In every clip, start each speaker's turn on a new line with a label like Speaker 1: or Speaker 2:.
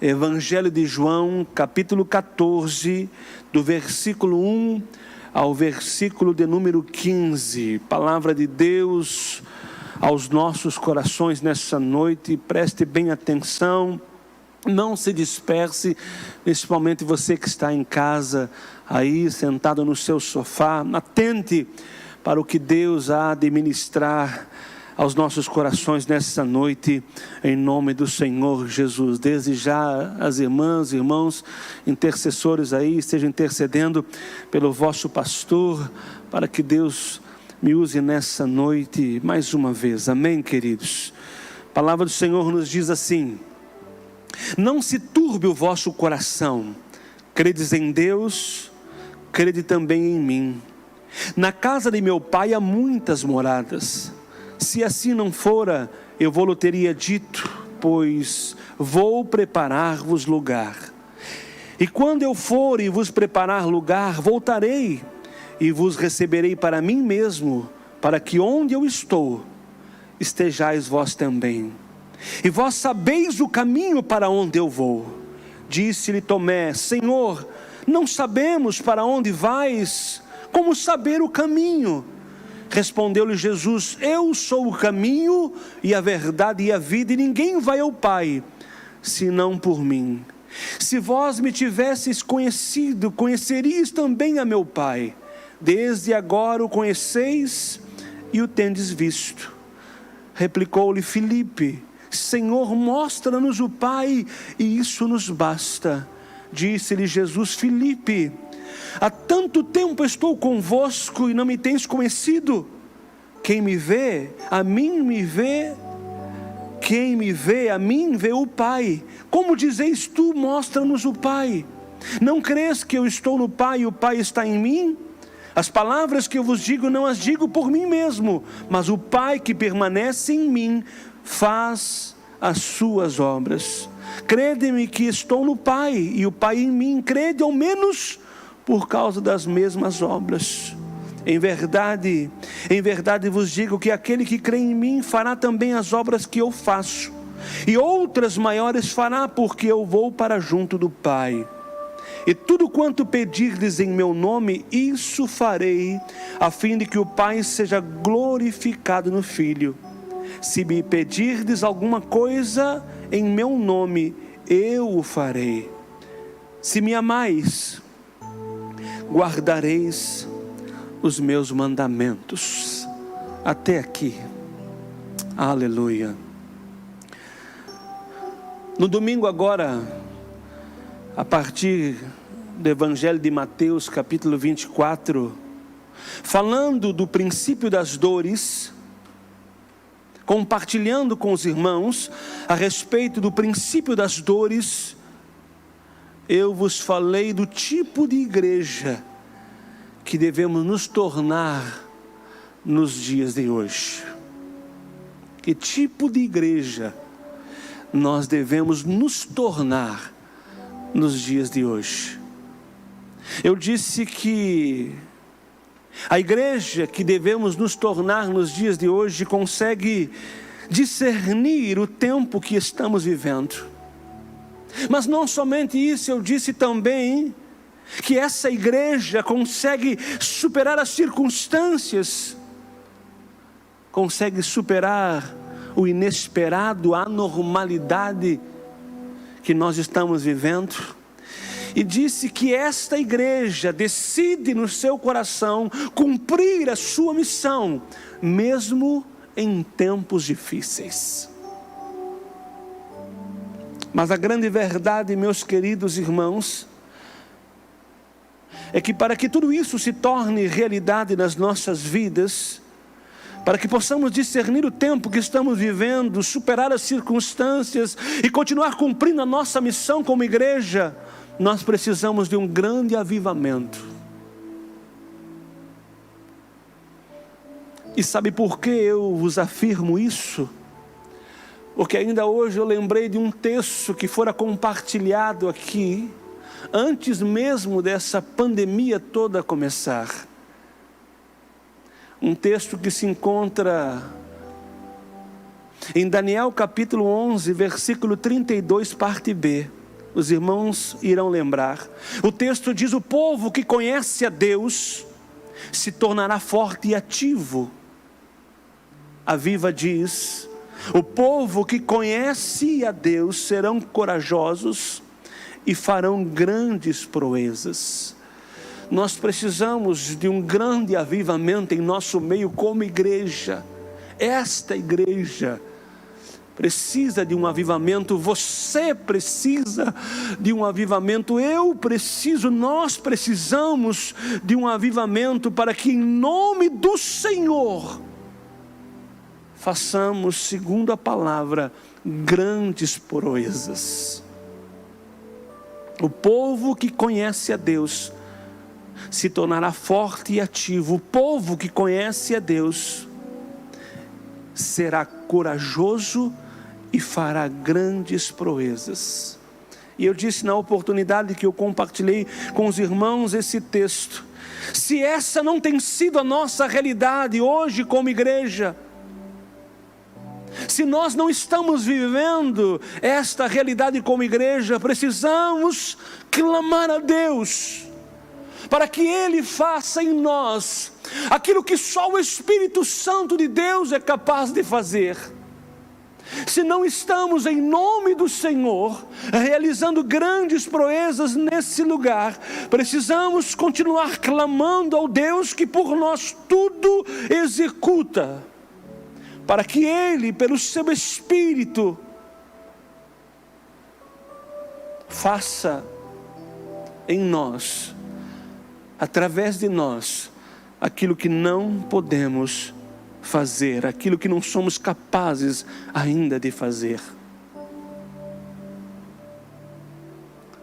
Speaker 1: Evangelho de João, capítulo 14, do versículo 1 ao versículo de número 15. Palavra de Deus aos nossos corações nessa noite. Preste bem atenção, não se disperse, principalmente você que está em casa, aí sentado no seu sofá. Atente para o que Deus há de ministrar aos nossos corações nessa noite, em nome do Senhor Jesus. Desde já as irmãs e irmãos intercessores aí estejam intercedendo pelo vosso pastor, para que Deus me use nessa noite mais uma vez. Amém, queridos? A palavra do Senhor nos diz assim: não se turbe o vosso coração, credes em Deus, crede também em mim. Na casa de meu pai há muitas moradas. Se assim não fora, eu vou-lhe teria dito, pois vou preparar-vos lugar. E quando eu for e vos preparar lugar, voltarei e vos receberei para mim mesmo, para que onde eu estou, estejais vós também. E vós sabeis o caminho para onde eu vou. Disse-lhe Tomé: Senhor, não sabemos para onde vais, como saber o caminho? Respondeu-lhe Jesus: eu sou o caminho e a verdade e a vida, e ninguém vai ao Pai, senão por mim. Se vós me tivesseis conhecido, conheceríeis também a meu Pai. Desde agora o conheceis e o tendes visto. Replicou-lhe Filipe: Senhor, mostra-nos o Pai, e isso nos basta. Disse-lhe Jesus: Filipe, há tanto tempo estou convosco e não me tens conhecido? Quem me vê, a mim me vê. Quem me vê, a mim vê o Pai. Como dizeis tu, mostra-nos o Pai? Não crês que eu estou no Pai e o Pai está em mim? As palavras que eu vos digo, não as digo por mim mesmo, mas o Pai que permanece em mim faz as suas obras. Crede-me que estou no Pai e o Pai em mim. Crede ao menos por causa das mesmas obras. Em verdade vos digo que aquele que crê em mim fará também as obras que eu faço, e outras maiores fará, porque eu vou para junto do Pai. E tudo quanto pedirdes em meu nome, isso farei, a fim de que o Pai seja glorificado no Filho. Se me pedirdes alguma coisa em meu nome, eu o farei. Se me amais, guardareis os meus mandamentos. Até aqui. Aleluia. No domingo agora, a partir do Evangelho de Mateus, capítulo 24, falando do princípio das dores, compartilhando com os irmãos a respeito do princípio das dores, eu vos falei do tipo de igreja que devemos nos tornar nos dias de hoje. Que tipo de igreja nós devemos nos tornar nos dias de hoje? Eu disse que a igreja que devemos nos tornar nos dias de hoje consegue discernir o tempo que estamos vivendo. Mas não somente isso, eu disse também que essa igreja consegue superar as circunstâncias, consegue superar o inesperado, a anormalidade que nós estamos vivendo. E disse que esta igreja decide no seu coração cumprir a sua missão, mesmo em tempos difíceis. Mas a grande verdade, meus queridos irmãos, é que para que tudo isso se torne realidade nas nossas vidas, para que possamos discernir o tempo que estamos vivendo, superar as circunstâncias e continuar cumprindo a nossa missão como igreja, nós precisamos de um grande avivamento. E sabe por que eu vos afirmo isso? Porque ainda hoje eu lembrei de um texto que fora compartilhado aqui, antes mesmo dessa pandemia toda começar. Um texto que se encontra em Daniel capítulo 11, versículo 32, parte B. os irmãos irão lembrar. O texto diz: o povo que conhece a Deus se tornará forte e ativo. A Viva diz: o povo que conhece a Deus serão corajosos e farão grandes proezas. Nós precisamos de um grande avivamento em nosso meio como igreja. Esta igreja precisa de um avivamento, você precisa de um avivamento, eu preciso, nós precisamos de um avivamento para que em nome do Senhor façamos, segundo a palavra, grandes proezas. O povo que conhece a Deus se tornará forte e ativo. O povo que conhece a Deus será corajoso e fará grandes proezas. E eu disse na oportunidade que eu compartilhei com os irmãos esse texto: se essa não tem sido a nossa realidade hoje como igreja, se nós não estamos vivendo esta realidade como igreja, precisamos clamar a Deus para que Ele faça em nós aquilo que só o Espírito Santo de Deus é capaz de fazer. Se não estamos em nome do Senhor realizando grandes proezas nesse lugar, precisamos continuar clamando ao Deus que por nós tudo executa, para que Ele, pelo seu Espírito, faça em nós, através de nós, aquilo que não podemos fazer, aquilo que não somos capazes ainda de fazer.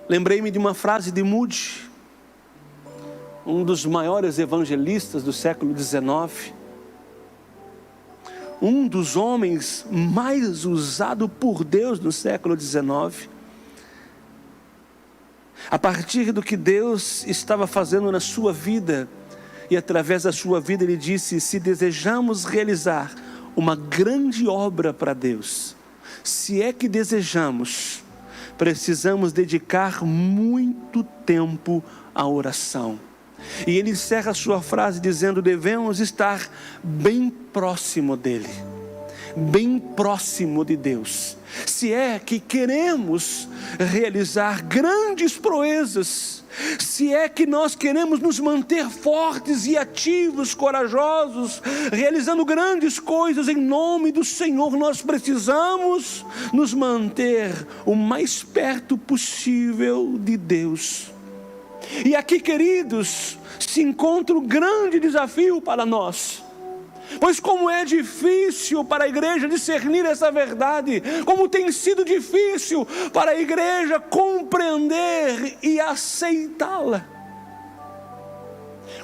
Speaker 1: Lembrei-me de uma frase de Moody, um dos maiores evangelistas do século XIX, um dos homens mais usados por Deus no século XIX. A partir do que Deus estava fazendo na sua vida, e através da sua vida ele disse: se desejamos realizar uma grande obra para Deus, se é que desejamos, precisamos dedicar muito tempo à oração. E ele encerra a sua frase dizendo: devemos estar bem próximo dele, bem próximo de Deus, se é que queremos realizar grandes proezas, se é que nós queremos nos manter fortes e ativos, corajosos, realizando grandes coisas em nome do Senhor. Nós precisamos nos manter o mais perto possível de Deus. E aqui, queridos, se encontra um grande desafio para nós. Pois como é difícil para a igreja discernir essa verdade, como tem sido difícil para a igreja compreender e aceitá-la,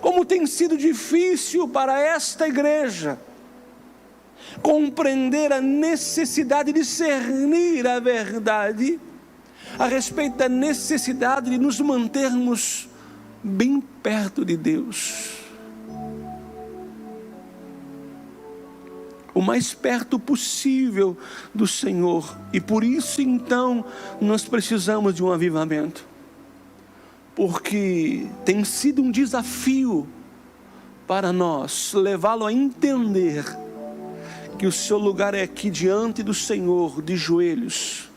Speaker 1: como tem sido difícil para esta igreja compreender a necessidade de discernir a verdade a respeito da necessidade de nos mantermos bem perto de Deus, o mais perto possível do Senhor. E por isso então nós precisamos de um avivamento, porque tem sido um desafio para nós levá-lo a entender que o seu lugar é aqui diante do Senhor, de joelhos,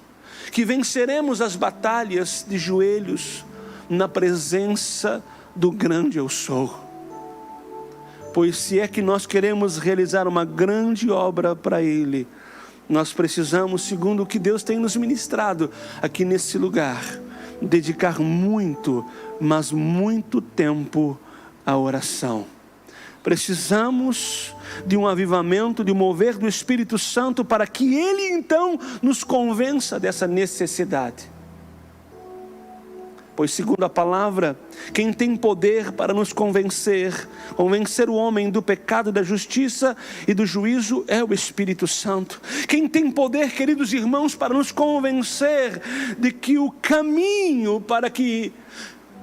Speaker 1: que venceremos as batalhas de joelhos na presença do grande eu sou. Pois se é que nós queremos realizar uma grande obra para Ele, nós precisamos, segundo o que Deus tem nos ministrado aqui nesse lugar, dedicar muito, mas muito tempo à oração. Precisamos de um avivamento, de um mover do Espírito Santo, para que Ele então nos convença dessa necessidade. Pois segundo a palavra, quem tem poder para nos convencer o homem do pecado, da justiça e do juízo é o Espírito Santo. Quem tem poder, queridos irmãos, para nos convencer de que o caminho para que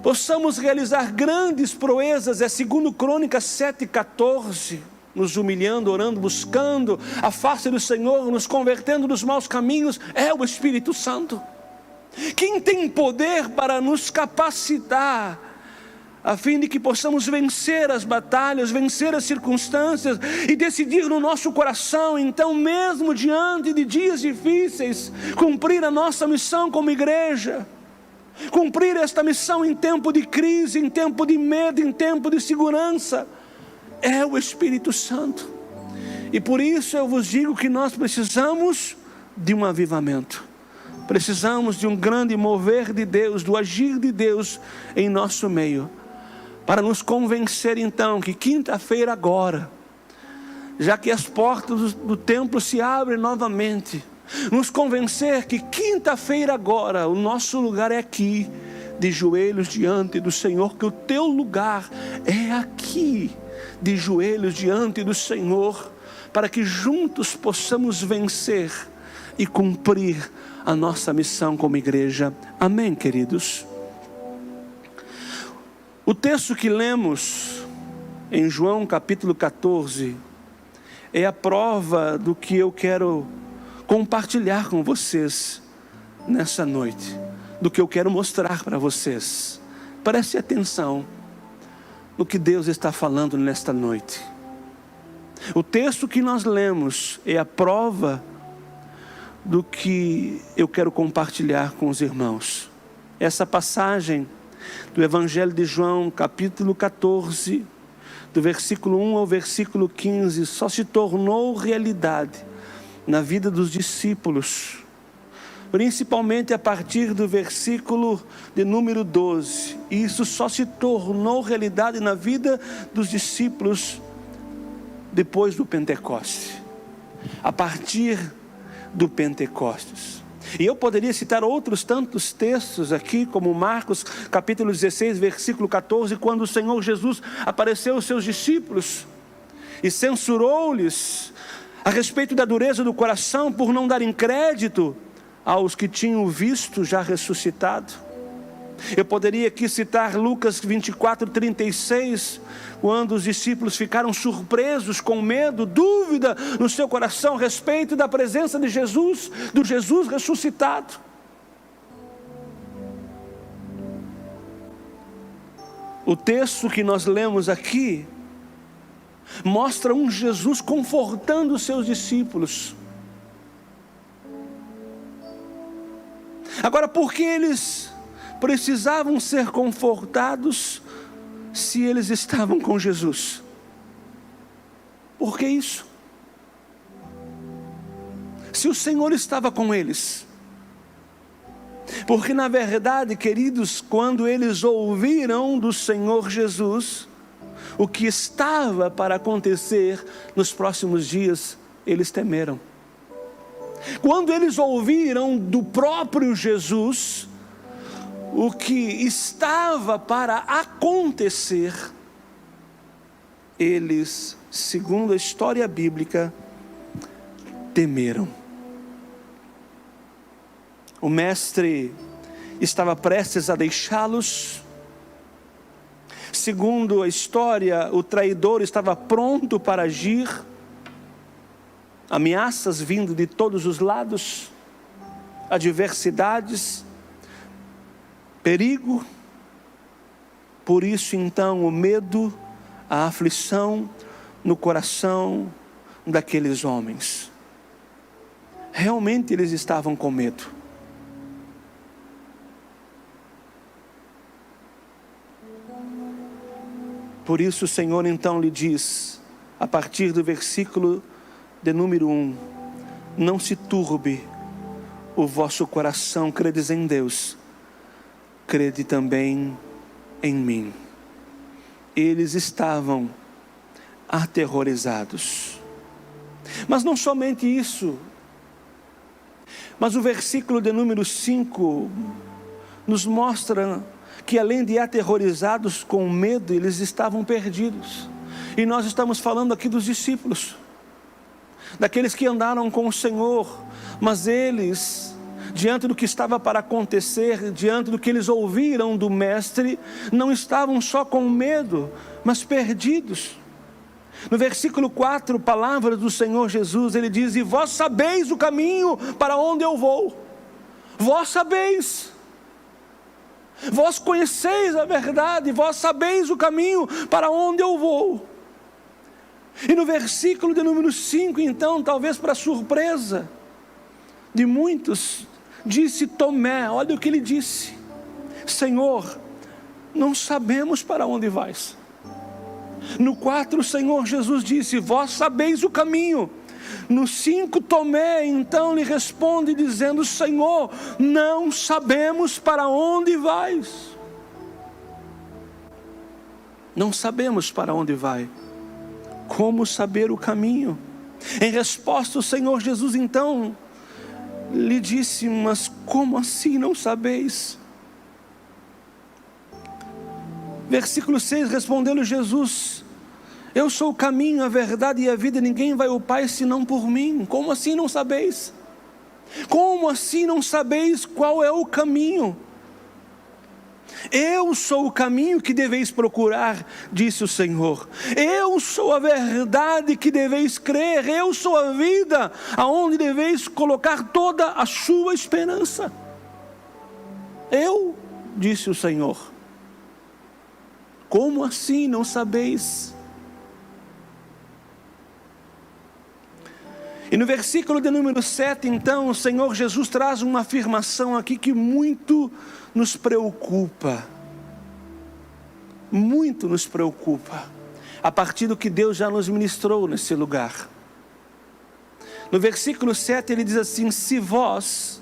Speaker 1: possamos realizar grandes proezas é segundo Crônicas 7:14, nos humilhando, orando, buscando a face do Senhor, nos convertendo dos maus caminhos, é o Espírito Santo. Quem tem poder para nos capacitar, a fim de que possamos vencer as batalhas, vencer as circunstâncias e decidir no nosso coração, então, mesmo diante de dias difíceis, cumprir a nossa missão como igreja, cumprir esta missão em tempo de crise, em tempo de medo, em tempo de segurança, é o Espírito Santo. E por isso eu vos digo que nós precisamos de um avivamento, precisamos de um grande mover de Deus, do agir de Deus em nosso meio, para nos convencer então que quinta-feira agora, já que as portas do templo se abrem novamente, nos convencer que quinta-feira agora, o nosso lugar é aqui, de joelhos diante do Senhor, que o teu lugar é aqui, de joelhos diante do Senhor, para que juntos possamos vencer e cumprir a nossa missão como igreja. Amém, queridos? O texto que lemos em João capítulo 14 é a prova do que eu quero compartilhar com vocês nessa noite, do que eu quero mostrar para vocês. Preste atenção no que Deus está falando nesta noite. O texto que nós lemos é a prova do que eu quero compartilhar com os irmãos. Essa passagem do Evangelho de João, capítulo 14, do versículo 1 ao versículo 15, só se tornou realidade na vida dos discípulos, principalmente a partir do versículo de número 12. E isso só se tornou realidade na vida dos discípulos depois do Pentecoste, a partir do Pentecostes. E eu poderia citar outros tantos textos aqui, como Marcos capítulo 16, versículo 14, quando o Senhor Jesus apareceu aos seus discípulos e censurou-lhes a respeito da dureza do coração por não darem crédito aos que tinham visto já ressuscitado. Eu poderia aqui citar Lucas 24, 36, quando os discípulos ficaram surpresos, com medo, dúvida no seu coração a respeito da presença de Jesus, do Jesus ressuscitado. O texto que nós lemos aqui mostra um Jesus confortando os seus discípulos. Agora, por que eles precisavam ser confortados se eles estavam com Jesus? Por que isso? Se o Senhor estava com eles. Porque na verdade, queridos, quando eles ouviram do Senhor Jesus o que estava para acontecer nos próximos dias, eles temeram. Quando eles ouviram do próprio Jesus o que estava para acontecer, eles, segundo a história bíblica, temeram. O mestre estava prestes a deixá-los. Segundo a história, o traidor estava pronto para agir. Ameaças vindo de todos os lados, adversidades, perigo. Por isso então o medo, a aflição no coração daqueles homens. Realmente eles estavam com medo. Por isso o Senhor então lhe diz, a partir do versículo de número 1, não se turbe o vosso coração, credes em Deus, crede também em mim. Eles estavam aterrorizados. Mas não somente isso, mas o versículo de número 5 nos mostra que além de aterrorizados com medo, eles estavam perdidos. E nós estamos falando aqui dos discípulos, daqueles que andaram com o Senhor, mas eles, diante do que estava para acontecer, diante do que eles ouviram do Mestre, não estavam só com medo, mas perdidos. No versículo 4, palavras do Senhor Jesus, ele diz: e vós sabeis o caminho para onde eu vou. vós sabeis, vós conheceis a verdade, vós sabeis o caminho para onde eu vou. E no versículo de número 5, então, talvez para surpresa de muitos, disse Tomé, olha o que ele disse: Senhor, não sabemos para onde vais. No 4, o Senhor Jesus disse: vós sabeis o caminho. No 5, Tomé então lhe responde dizendo: Senhor, não sabemos para onde vais. Não sabemos para onde vai. Como saber o caminho? Em resposta, o Senhor Jesus então lhe disse: mas como assim não sabeis? Versículo 6, respondendo Jesus: eu sou o caminho, a verdade e a vida, ninguém vai ao Pai senão por mim. Como assim não sabeis? Como assim não sabeis qual é o caminho? Eu sou o caminho que deveis procurar, disse o Senhor. Eu sou a verdade que deveis crer. Eu sou a vida aonde deveis colocar toda a sua esperança. Eu, disse o Senhor. Como assim não sabeis? E no versículo de número 7, então, o Senhor Jesus traz uma afirmação aqui que muito nos preocupa. Muito nos preocupa, a partir do que Deus já nos ministrou nesse lugar. No versículo 7 ele diz assim: se vós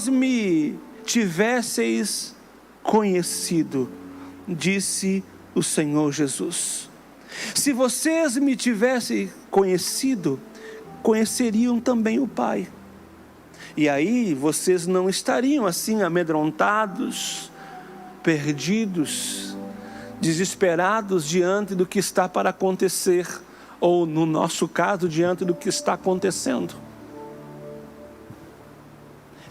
Speaker 1: me tivesseis conhecido, disse o Senhor Jesus. Se vocês me tivessem conhecido, conheceriam também o Pai. E aí vocês não estariam assim amedrontados, perdidos, desesperados diante do que está para acontecer, ou no nosso caso, diante do que está acontecendo.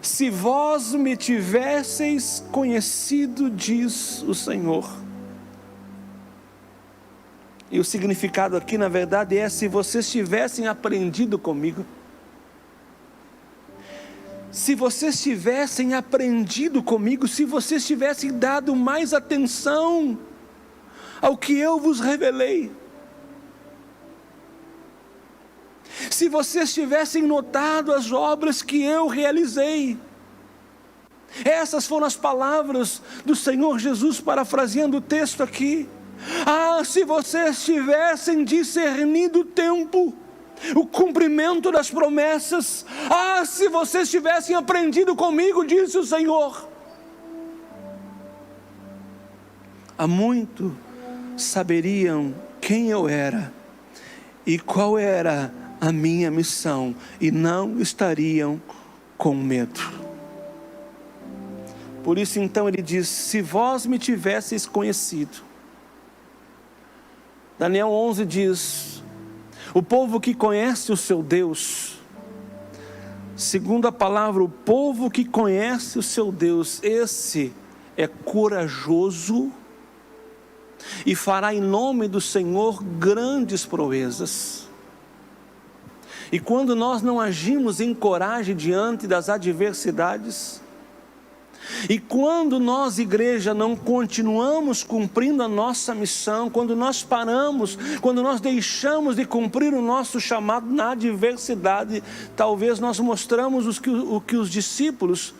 Speaker 1: Se vós me tivesseis conhecido, diz o Senhor. E o significado aqui, na verdade, é: se vocês tivessem aprendido comigo. Se vocês tivessem aprendido comigo, se vocês tivessem dado mais atenção ao que eu vos revelei. Se vocês tivessem notado as obras que eu realizei. Essas foram as palavras do Senhor Jesus, parafraseando o texto aqui. Ah, se vocês tivessem discernido o tempo, o cumprimento das promessas. Ah, se vocês tivessem aprendido comigo, disse o Senhor. Há muito saberiam quem eu era e qual era a minha missão, e não estariam com medo. Por isso então ele diz: se vós me tivesseis conhecido. Daniel 11 diz: o povo que conhece o seu Deus, segundo a palavra, o povo que conhece o seu Deus, esse é corajoso e fará em nome do Senhor grandes proezas. E quando nós não agimos em coragem diante das adversidades, e quando nós, igreja, não continuamos cumprindo a nossa missão, quando nós paramos, quando nós deixamos de cumprir o nosso chamado na adversidade, talvez nós mostramos o que os discípulos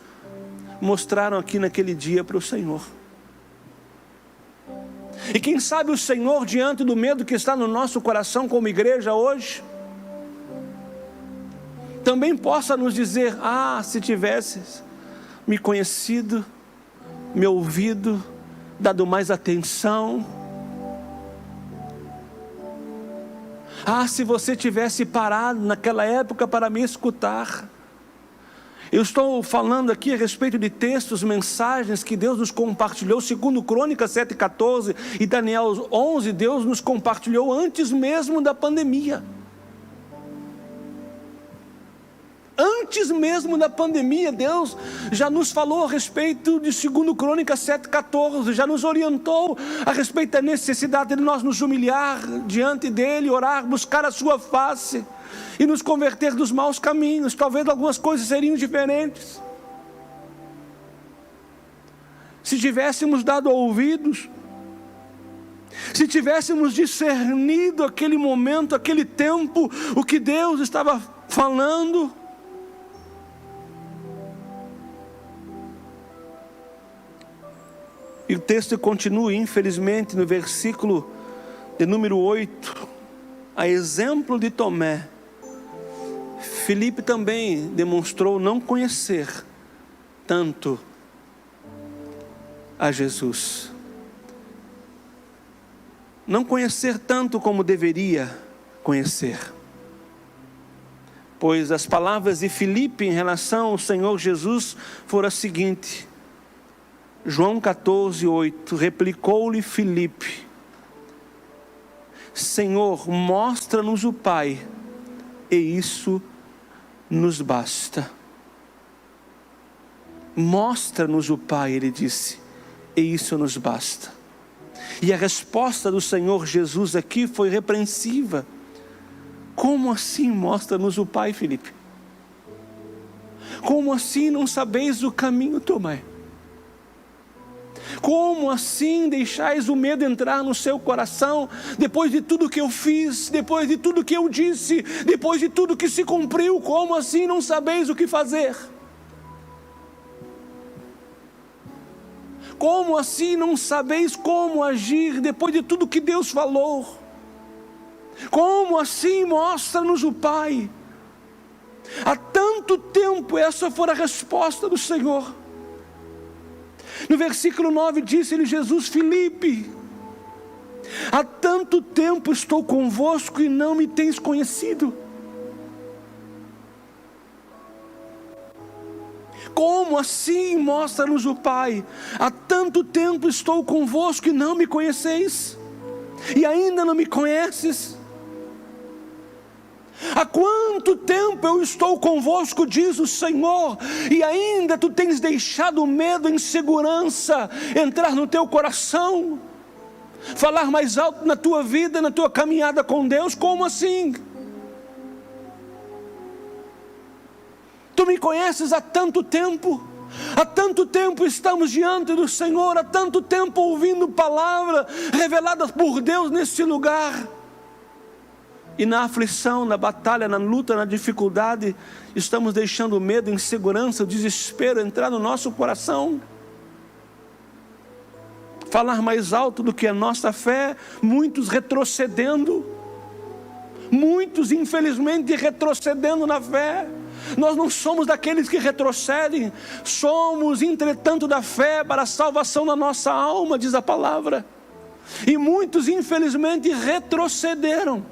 Speaker 1: mostraram aqui naquele dia para o Senhor. E quem sabe o Senhor, diante do medo que está no nosso coração como igreja hoje, também possa nos dizer: ah, se tivesses me conhecido, me ouvido, dado mais atenção. Ah, se você tivesse parado naquela época para me escutar. Eu estou falando aqui a respeito de textos, mensagens que Deus nos compartilhou, segundo Crônicas 7,14 e Daniel 11, Deus nos compartilhou antes mesmo da pandemia. antes mesmo da pandemia, Deus já nos falou a respeito de 2 Crônicas 7,14, já nos orientou a respeito da necessidade de nós nos humilhar diante dEle, orar, buscar a sua face e nos converter dos maus caminhos. Talvez algumas coisas seriam diferentes se tivéssemos dado ouvidos, se tivéssemos discernido aquele momento, aquele tempo, o que Deus estava falando. E o texto continua, infelizmente, no versículo de número 8, a exemplo de Tomé, Filipe também demonstrou não conhecer tanto a Jesus, não conhecer tanto como deveria conhecer, pois as palavras de Filipe em relação ao Senhor Jesus foram as seguintes. João 14:8, replicou-lhe Filipe: Senhor, mostra-nos o Pai, e isso nos basta. Mostra-nos o Pai, ele disse, e isso nos basta. E a resposta do Senhor Jesus aqui foi repreensiva. Como assim mostra-nos o Pai, Filipe? Como assim não sabeis o caminho, Tomé? Como assim deixais o medo entrar no seu coração, depois de tudo que eu fiz, depois de tudo que eu disse, depois de tudo que se cumpriu? Como assim não sabeis o que fazer? Como assim não sabeis como agir depois de tudo que Deus falou? Como assim mostra-nos o Pai? Há tanto tempo, essa foi a resposta do Senhor. No versículo 9 disse-lhe Jesus: Filipe, há tanto tempo estou convosco e não me tens conhecido. Como assim mostra-nos o Pai? Há tanto tempo estou convosco e não me conheceis, e ainda não me conheces. Há quanto tempo eu estou convosco, diz o Senhor, e ainda tu tens deixado o medo, a insegurança entrar no teu coração, falar mais alto na tua vida, na tua caminhada com Deus? Como assim? Tu me conheces há tanto tempo estamos diante do Senhor, há tanto tempo ouvindo palavra revelada por Deus nesse lugar. E na aflição, na batalha, na luta, na dificuldade, estamos deixando o medo, a insegurança, o desespero entrar no nosso coração. Falar mais alto do que a nossa fé, muitos retrocedendo, muitos infelizmente retrocedendo na fé. Nós não somos daqueles que retrocedem, somos entretanto da fé para a salvação da nossa alma, diz a palavra. E muitos infelizmente retrocederam.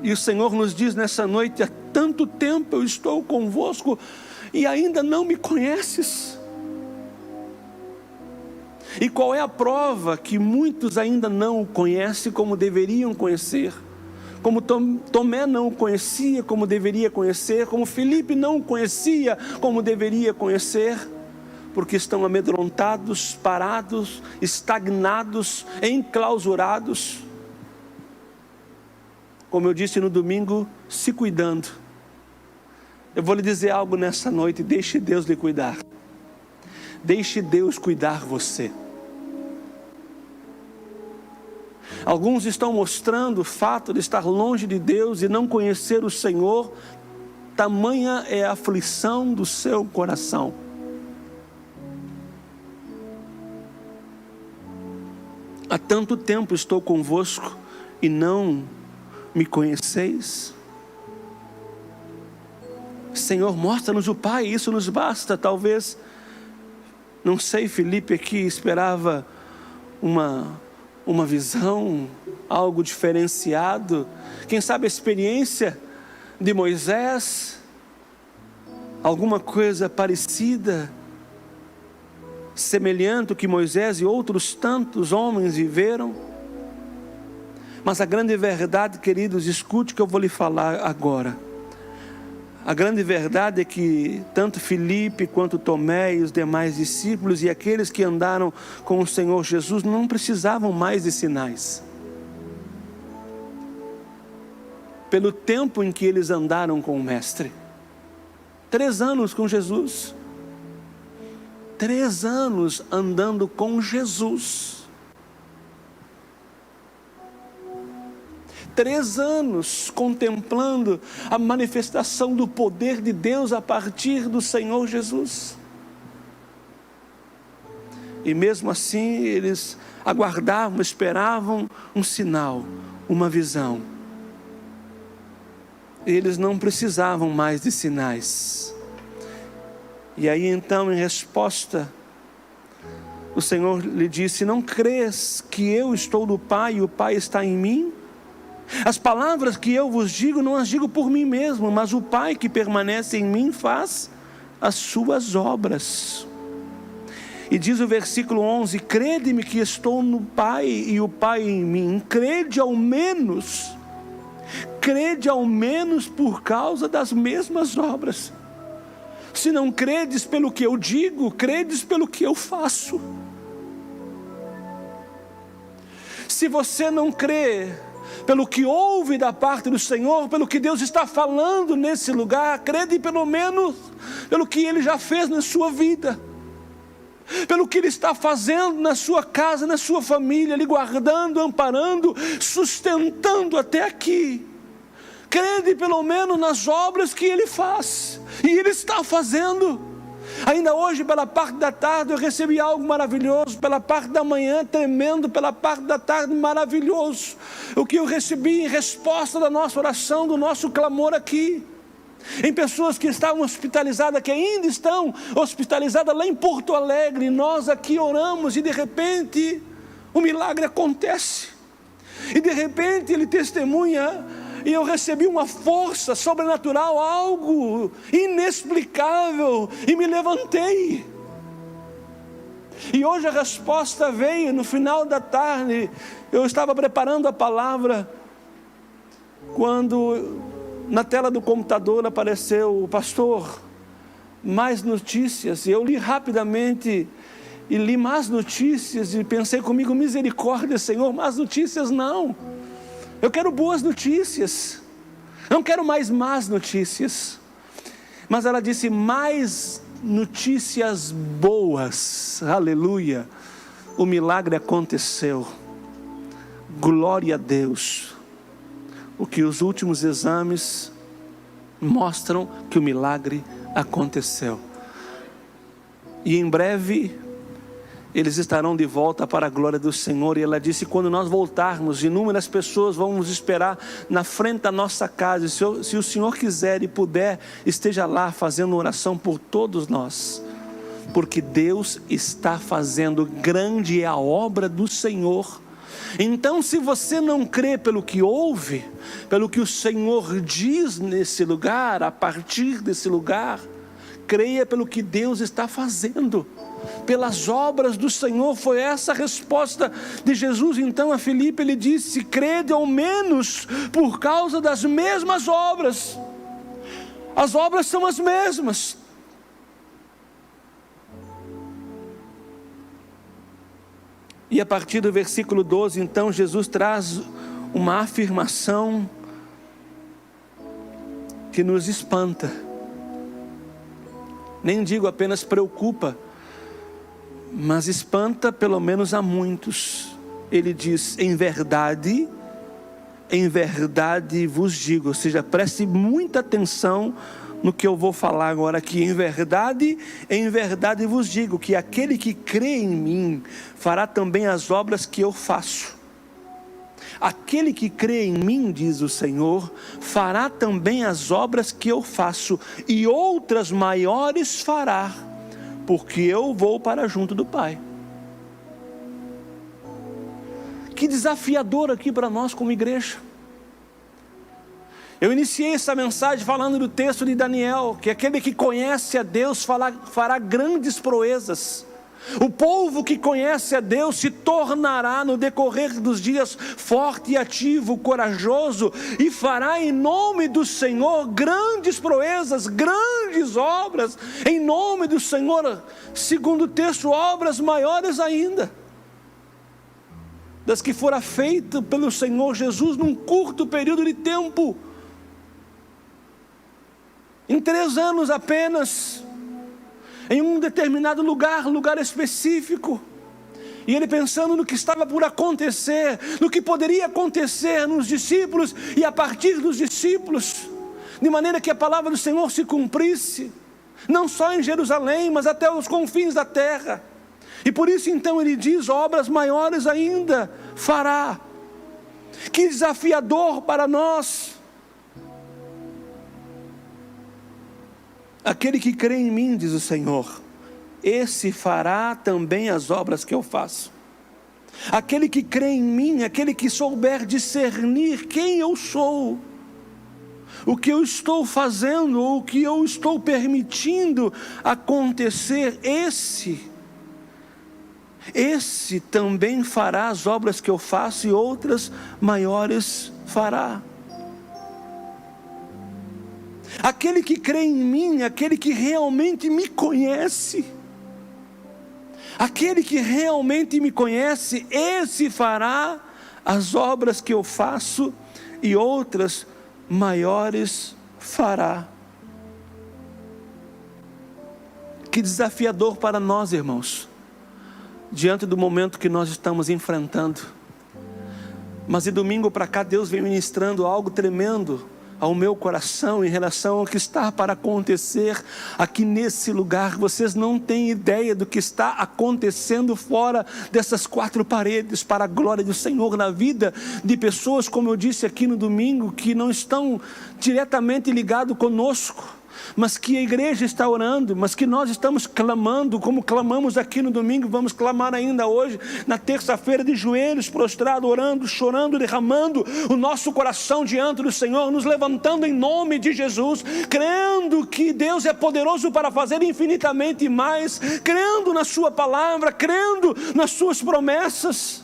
Speaker 1: E o Senhor nos diz nessa noite: há tanto tempo eu estou convosco e ainda não me conheces. E qual é a prova que muitos ainda não o conhecem como deveriam conhecer? Como Tomé não o conhecia como deveria conhecer, como Filipe não o conhecia como deveria conhecer, porque estão amedrontados, parados, estagnados, enclausurados. Como eu disse no domingo, se cuidando. Eu vou lhe dizer algo nessa noite: deixe Deus lhe cuidar. Deixe Deus cuidar você. Alguns estão mostrando o fato de estar longe de Deus e não conhecer o Senhor. Tamanha é a aflição do seu coração. Há tanto tempo estou convosco e não me conheceis. Senhor, mostra-nos o Pai, isso nos basta. Talvez, não sei, Filipe aqui esperava uma visão, algo diferenciado. Quem sabe a experiência de Moisés, alguma coisa parecida, semelhante ao que Moisés e outros tantos homens viveram. Mas a grande verdade, queridos, escute o que eu vou lhe falar agora. A grande verdade é que tanto Filipe quanto Tomé e os demais discípulos e aqueles que andaram com o Senhor Jesus não precisavam mais de sinais. Pelo tempo em que eles andaram com o Mestre. 3 anos com Jesus. 3 anos andando com Jesus. 3 anos contemplando a manifestação do poder de Deus a partir do Senhor Jesus. E mesmo assim eles aguardavam, esperavam um sinal, uma visão. Eles não precisavam mais de sinais. E aí então, em resposta, o Senhor lhe disse: não crês que eu estou no Pai e o Pai está em mim? As palavras que eu vos digo, não as digo por mim mesmo, mas o Pai que permanece em mim faz as suas obras. E diz o versículo 11: crede-me que estou no Pai e o Pai em mim. Crede ao menos por causa das mesmas obras. Se não credes pelo que eu digo, credes pelo que eu faço. Se você não crê pelo que ouve da parte do Senhor, pelo que Deus está falando nesse lugar, crede pelo menos pelo que Ele já fez na sua vida, pelo que Ele está fazendo na sua casa, na sua família, lhe guardando, amparando, sustentando até aqui. Crede pelo menos nas obras que Ele faz, e Ele está fazendo. Ainda hoje, pela parte da tarde, eu recebi algo maravilhoso. Pela parte da manhã, tremendo. Pela parte da tarde, maravilhoso. O que eu recebi em resposta da nossa oração, do nosso clamor aqui. Em pessoas que estavam hospitalizadas, que ainda estão hospitalizadas lá em Porto Alegre. Nós aqui oramos e de repente o milagre acontece. E de repente ele testemunha. E eu recebi uma força sobrenatural, algo inexplicável, e me levantei. E hoje a resposta veio no final da tarde. Eu estava preparando a palavra, quando na tela do computador apareceu: o pastor, mais notícias. E eu li rapidamente, e li mais notícias, e pensei comigo: misericórdia, Senhor, mais notícias não. Eu quero boas notícias, não quero mais más notícias. Mas ela disse: mais notícias boas, aleluia. O milagre aconteceu, glória a Deus. O que os últimos exames mostram que o milagre aconteceu. E em breve eles estarão de volta para a glória do Senhor. E ela disse: quando nós voltarmos, inúmeras pessoas vão nos esperar na frente da nossa casa. Se o Senhor quiser e puder, esteja lá fazendo oração por todos nós, porque Deus está fazendo, grande é a obra do Senhor. Então, se você não crê pelo que ouve, pelo que o Senhor diz nesse lugar, a partir desse lugar, creia pelo que Deus está fazendo, pelas obras do Senhor. Foi essa a resposta de Jesus então a Filipe. Ele disse: crede ao menos por causa das mesmas obras. As obras são as mesmas. E a partir do versículo 12, então, Jesus traz uma afirmação que nos espanta. Nem digo apenas preocupa, mas espanta pelo menos a muitos. Ele diz: em verdade vos digo. Ou seja, preste muita atenção no que eu vou falar agora aqui. Em verdade vos digo, que aquele que crê em mim fará também as obras que eu faço. Aquele que crê em mim, diz o Senhor, fará também as obras que eu faço, e outras maiores fará, porque eu vou para junto do Pai. Que desafiador aqui para nós como igreja. Eu iniciei essa mensagem falando do texto de Daniel, que aquele que conhece a Deus fará grandes proezas. O povo que conhece a Deus se tornará no decorrer dos dias forte e ativo, corajoso, e fará em nome do Senhor grandes proezas, grandes obras, em nome do Senhor, segundo o texto, obras maiores ainda, das que fora feita pelo Senhor Jesus num curto período de tempo, em 3 anos apenas, em um determinado lugar específico, e ele pensando no que estava por acontecer, no que poderia acontecer nos discípulos e a partir dos discípulos, de maneira que a palavra do Senhor se cumprisse, não só em Jerusalém, mas até os confins da terra. E por isso então ele diz: obras maiores ainda fará. Que desafiador para nós! Aquele que crê em mim, diz o Senhor, esse fará também as obras que eu faço. Aquele que crê em mim, aquele que souber discernir quem eu sou, o que eu estou fazendo, ou o que eu estou permitindo acontecer, esse também fará as obras que eu faço, e outras maiores fará. Aquele que crê em mim, aquele que realmente me conhece, aquele que realmente me conhece, esse fará as obras que eu faço, e outras maiores fará. Que desafiador para nós, irmãos, diante do momento que nós estamos enfrentando. Mas de domingo para cá Deus vem ministrando algo tremendo ao meu coração em relação ao que está para acontecer aqui nesse lugar. Vocês não têm ideia do que está acontecendo fora dessas 4 paredes, para a glória do Senhor, na vida de pessoas, como eu disse aqui no domingo, que não estão diretamente ligados conosco, mas que a igreja está orando, mas que nós estamos clamando, como clamamos aqui no domingo, vamos clamar ainda hoje, na terça-feira, de joelhos prostrados, orando, chorando, derramando o nosso coração diante do Senhor, nos levantando em nome de Jesus, crendo que Deus é poderoso para fazer infinitamente mais, crendo na sua palavra, crendo nas suas promessas,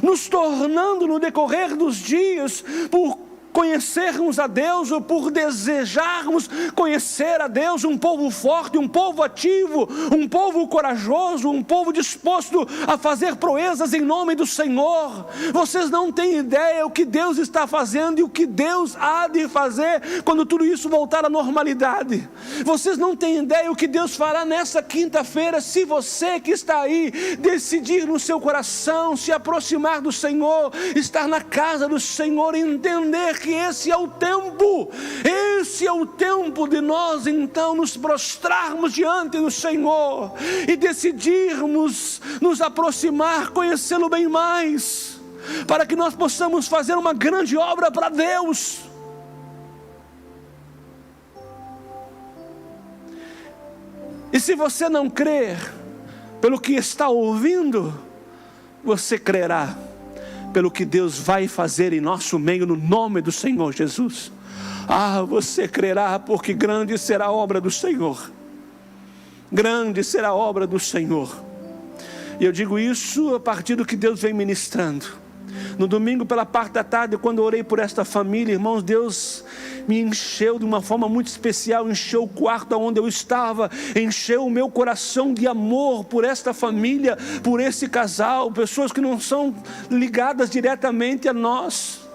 Speaker 1: nos tornando no decorrer dos dias, por conhecermos a Deus, ou por desejarmos conhecer a Deus, um povo forte, um povo ativo, um povo corajoso, um povo disposto a fazer proezas em nome do Senhor. Vocês não têm ideia o que Deus está fazendo e o que Deus há de fazer quando tudo isso voltar à normalidade. Vocês não têm ideia o que Deus fará nessa quinta-feira, se você que está aí decidir no seu coração se aproximar do Senhor, estar na casa do Senhor, entender que esse é o tempo de nós então nos prostrarmos diante do Senhor e decidirmos nos aproximar, conhecê-lo bem mais, para que nós possamos fazer uma grande obra para Deus. E se você não crer pelo que está ouvindo, você crerá pelo que Deus vai fazer em nosso meio, no nome do Senhor Jesus. Você crerá, porque grande será a obra do Senhor, grande será a obra do Senhor. E eu digo isso a partir do que Deus vem ministrando. No domingo pela parte da tarde, quando eu orei por esta família, irmãos, Deus me encheu de uma forma muito especial, encheu o quarto onde eu estava, encheu o meu coração de amor por esta família, por esse casal, pessoas que não são ligadas diretamente a nós,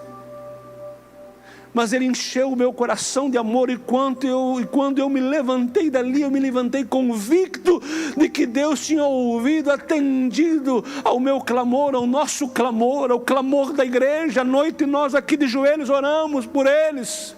Speaker 1: mas Ele encheu o meu coração de amor, e quando eu me levantei dali, eu me levantei convicto de que Deus tinha ouvido, atendido ao meu clamor, ao nosso clamor, ao clamor da igreja. À noite nós aqui de joelhos oramos por eles,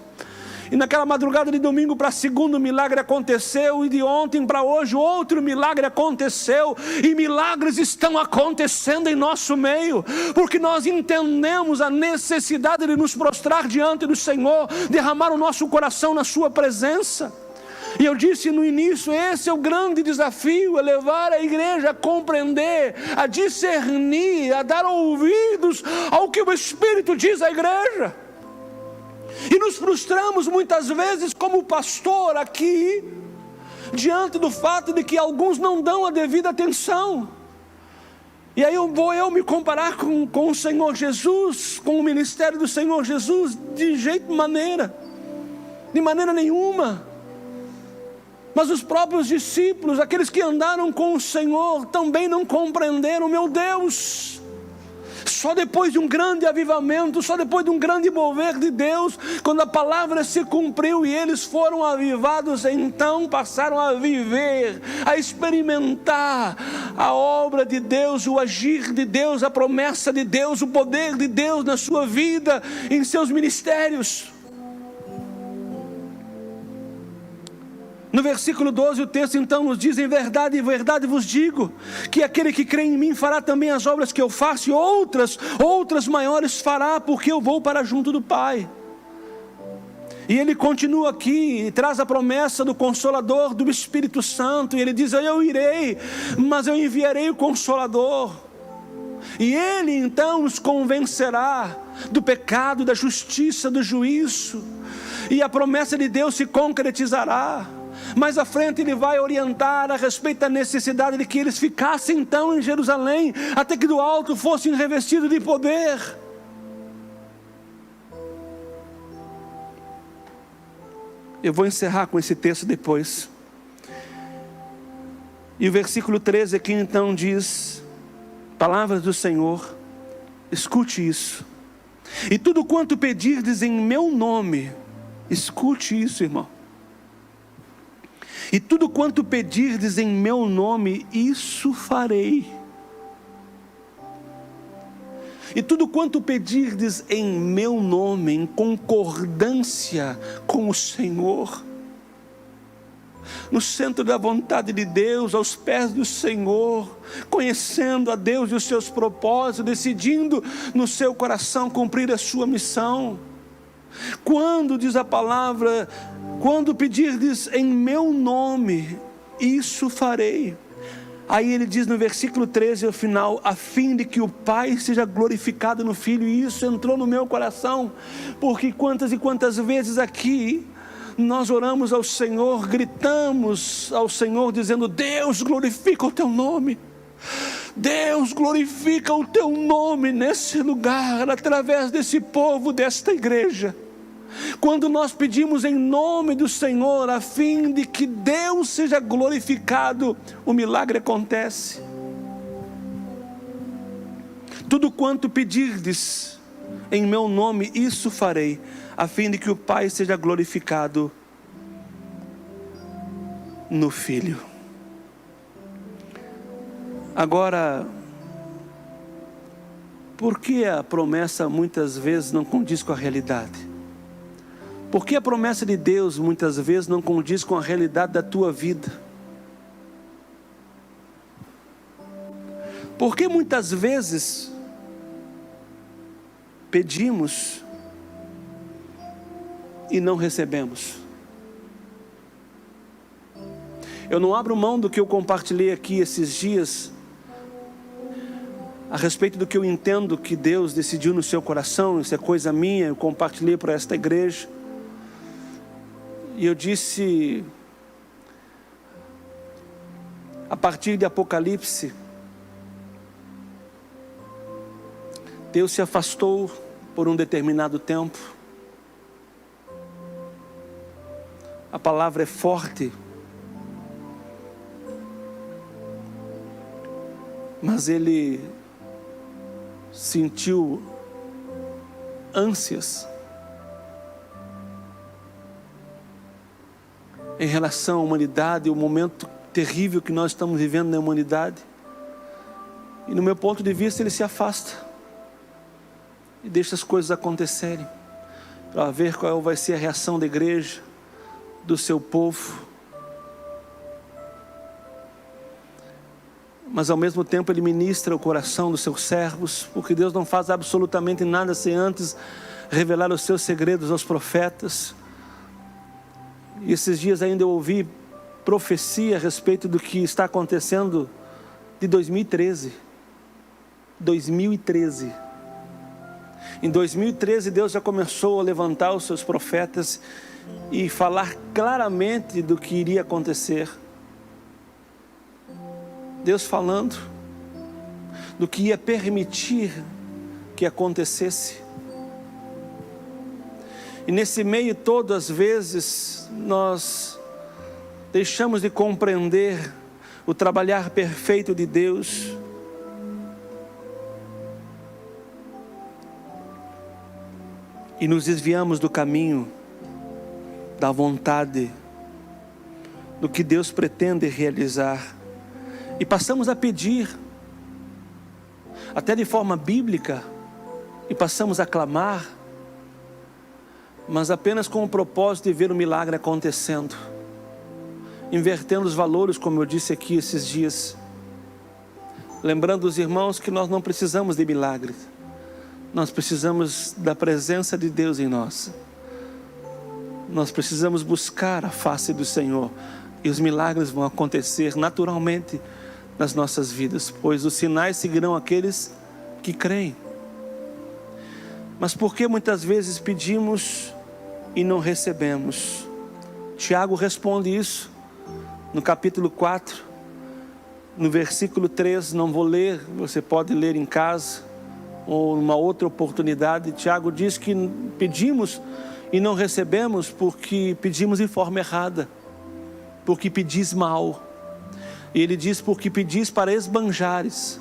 Speaker 1: e naquela madrugada de domingo para segundo, o milagre aconteceu, e de ontem para hoje outro milagre aconteceu, e milagres estão acontecendo em nosso meio, porque nós entendemos a necessidade de nos prostrar diante do Senhor, derramar o nosso coração na sua presença. E eu disse no início, esse é o grande desafio, é levar a igreja a compreender, a discernir, a dar ouvidos ao que o Espírito diz à igreja. E nos frustramos muitas vezes como pastor aqui, diante do fato de que alguns não dão a devida atenção. E aí eu vou me comparar com o Senhor Jesus, com o ministério do Senhor Jesus? De maneira nenhuma. Mas os próprios discípulos, aqueles que andaram com o Senhor, também não compreenderam. Meu Deus, só depois de um grande avivamento, só depois de um grande mover de Deus, quando a palavra se cumpriu e eles foram avivados, então passaram a viver, a experimentar a obra de Deus, o agir de Deus, a promessa de Deus, o poder de Deus na sua vida, em seus ministérios. No versículo 12 o texto então nos diz: em verdade, em verdade vos digo, que aquele que crê em mim fará também as obras que eu faço, e outras maiores fará, porque eu vou para junto do Pai. E ele continua aqui, e traz a promessa do Consolador, do Espírito Santo, e ele diz: eu irei, mas eu enviarei o Consolador, e ele então nos convencerá do pecado, da justiça, do juízo, e a promessa de Deus se concretizará. Mais à frente ele vai orientar a respeito da necessidade de que eles ficassem então em Jerusalém, até que do alto fossem revestidos de poder. Eu vou encerrar com esse texto depois. E o versículo 13 aqui então diz: palavras do Senhor, escute isso. E tudo quanto pedirdes em meu nome, escute isso, irmão. E tudo quanto pedirdes em meu nome, isso farei. E tudo quanto pedirdes em meu nome, em concordância com o Senhor, no centro da vontade de Deus, aos pés do Senhor, conhecendo a Deus e os seus propósitos, decidindo no seu coração cumprir a sua missão. Quando, diz a palavra, quando pedirdes em meu nome, isso farei. Aí ele diz no versículo 13 ao final: a fim de que o Pai seja glorificado no Filho. E isso entrou no meu coração, porque quantas e quantas vezes aqui nós oramos ao Senhor, gritamos ao Senhor dizendo: Deus, glorifica o teu nome. Deus, glorifica o teu nome nesse lugar, através desse povo, desta igreja. Quando nós pedimos em nome do Senhor, a fim de que Deus seja glorificado, o milagre acontece. Tudo quanto pedirdes em meu nome, isso farei, a fim de que o Pai seja glorificado no Filho. Agora, por que a promessa muitas vezes não condiz com a realidade? Por que a promessa de Deus muitas vezes não condiz com a realidade da tua vida? Por que muitas vezes pedimos e não recebemos? Eu não abro mão do que eu compartilhei aqui esses dias, a respeito do que eu entendo que Deus decidiu no seu coração. Isso é coisa minha, eu compartilhei para esta igreja. E eu disse, a partir de Apocalipse, Deus se afastou por um determinado tempo. A palavra é forte, mas ele sentiu ânsias em relação à humanidade, o momento terrível que nós estamos vivendo na humanidade. E no meu ponto de vista, ele se afasta e deixa as coisas acontecerem, para ver qual vai ser a reação da igreja, do seu povo. Mas ao mesmo tempo ele ministra o coração dos seus servos, porque Deus não faz absolutamente nada sem antes revelar os seus segredos aos profetas. E esses dias ainda eu ouvi profecia a respeito do que está acontecendo de 2013. 2013. Em 2013 Deus já começou a levantar os seus profetas e falar claramente do que iria acontecer. Deus falando do que ia permitir que acontecesse. E nesse meio todo, às vezes, nós deixamos de compreender o trabalhar perfeito de Deus. E nos desviamos do caminho, da vontade, do que Deus pretende realizar. E passamos a pedir, até de forma bíblica, e passamos a clamar, mas apenas com o propósito de ver o milagre acontecendo, invertendo os valores, como eu disse aqui esses dias, lembrando os irmãos que nós não precisamos de milagres, nós precisamos da presença de Deus em nós. Nós precisamos buscar a face do Senhor, e os milagres vão acontecer naturalmente nas nossas vidas, pois os sinais seguirão aqueles que creem. Mas por que muitas vezes pedimos e não recebemos? Tiago responde isso no capítulo 4, no versículo 3, não vou ler, você pode ler em casa, ou numa outra oportunidade. Tiago diz que pedimos e não recebemos porque pedimos de forma errada, porque pedis mal. E ele diz, porque pedis para esbanjares,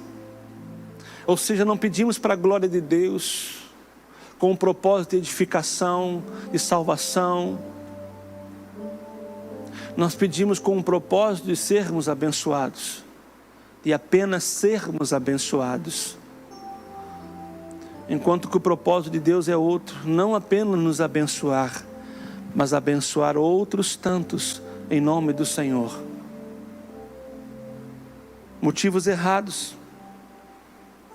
Speaker 1: ou seja, não pedimos para a glória de Deus, com o propósito de edificação, de salvação. Nós pedimos com o propósito de sermos abençoados, de apenas sermos abençoados. Enquanto que o propósito de Deus é outro, não apenas nos abençoar, mas abençoar outros tantos em nome do Senhor. Motivos errados,